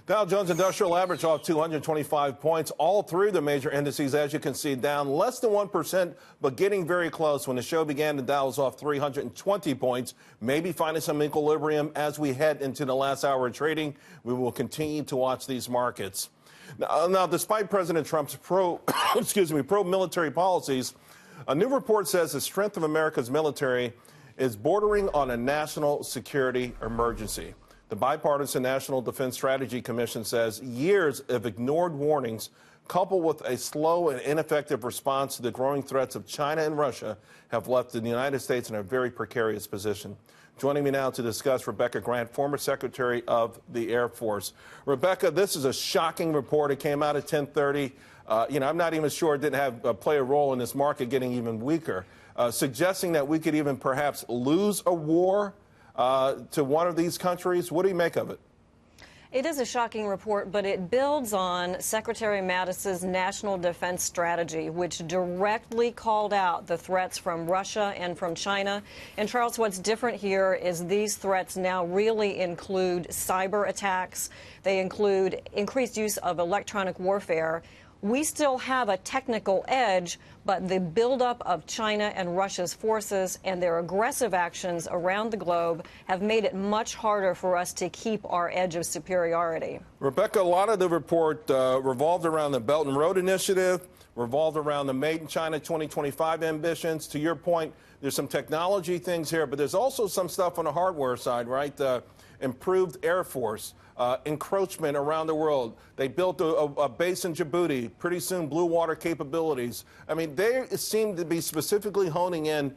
Dow Jones Industrial Average off 225 points. All through the major indices, as you can see, down less than 1%, but getting very close. When the show began, the Dow was off 320 points, maybe finding some equilibrium as we head into the last hour of trading. We will continue to watch these markets. Now despite President Trump's pro-military policies, a new report says the strength of America's military is bordering on a national security emergency. The Bipartisan National Defense Strategy Commission says years of ignored warnings, coupled with a slow and ineffective response to the growing threats of China and Russia, have left the United States in a very precarious position. Joining me now to discuss, Rebecca Grant, former Secretary of the Air Force. Rebecca, this is a shocking report. It came out at 10:30. I'm not even sure it didn't have play a role in this market getting even weaker, suggesting that we could even perhaps lose a war to one of these countries. What do you make of it? It is a shocking report, but it builds on Secretary Mattis's national defense strategy, which directly called out the threats from Russia and from China. And Charles, what's different here is these threats now really include cyber attacks. They include increased use of electronic warfare. We still have a technical edge, but the buildup of China and Russia's forces and their aggressive actions around the globe have made it much harder for us to keep our edge of superiority. Rebecca, a lot of the report revolved around the Belt and Road Initiative, revolved around the Made in China 2025 ambitions. To your point, there's some technology things here, but there's also some stuff on the hardware side, right? Improved Air Force, encroachment around the world. They built a base in Djibouti, pretty soon blue water capabilities. I mean, they seem to be specifically honing in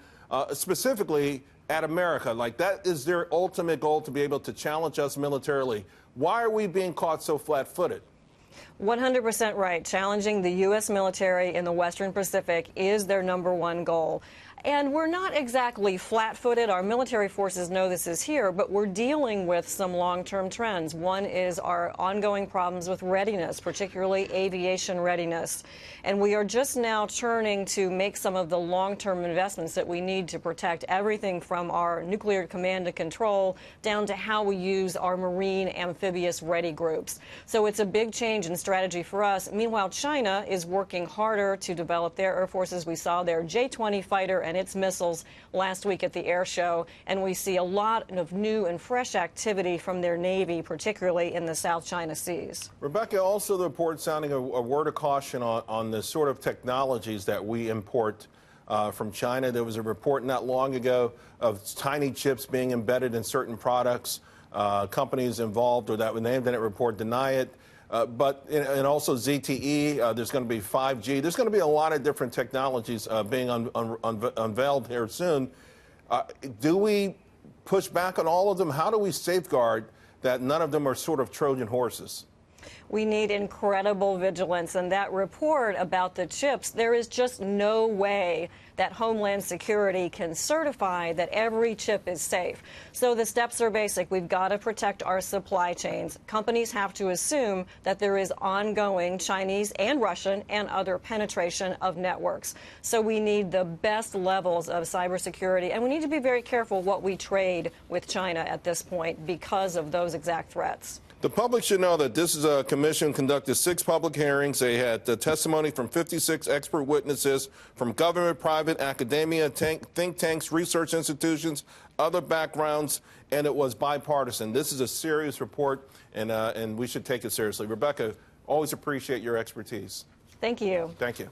specifically at America. Like that is their ultimate goal, to be able to challenge us militarily. Why are we being caught so flat-footed? 100% right. Challenging the U.S. military in the Western Pacific is their #1 goal. And we're not exactly flat-footed. Our military forces know this is here, but we're dealing with some long-term trends. One is our ongoing problems with readiness, particularly aviation readiness. And we are just now turning to make some of the long-term investments that we need to protect everything from our nuclear command and control down to how we use our marine amphibious ready groups. So it's a big change in strategy for us. Meanwhile, China is working harder to develop their air forces. We saw their J-20 fighter and its missiles last week at the air show, and we see a lot of new and fresh activity from their Navy, particularly in the South China Seas. Rebecca, also the report sounding a word of caution on the sort of technologies that we import from China. There was a report not long ago of tiny chips being embedded in certain products. Companies involved or that were named in that report deny it. And also ZTE, there's going to be 5G. There's going to be a lot of different technologies being unveiled here soon. Do we push back on all of them? How do we safeguard that none of them are sort of Trojan horses? We need incredible vigilance. And that report about the chips, there is just no way that Homeland Security can certify that every chip is safe. So the steps are basic. We've got to protect our supply chains. Companies have to assume that there is ongoing Chinese and Russian and other penetration of networks. So we need the best levels of cybersecurity, and we need to be very careful what we trade with China at this point because of those exact threats. The public should know that this is a commission conducted 6 public hearings. They had testimony from 56 expert witnesses from government, private, academia, think tanks, research institutions, other backgrounds, and it was bipartisan. This is a serious report, and we should take it seriously. Rebecca, always appreciate your expertise. Thank you. Thank you.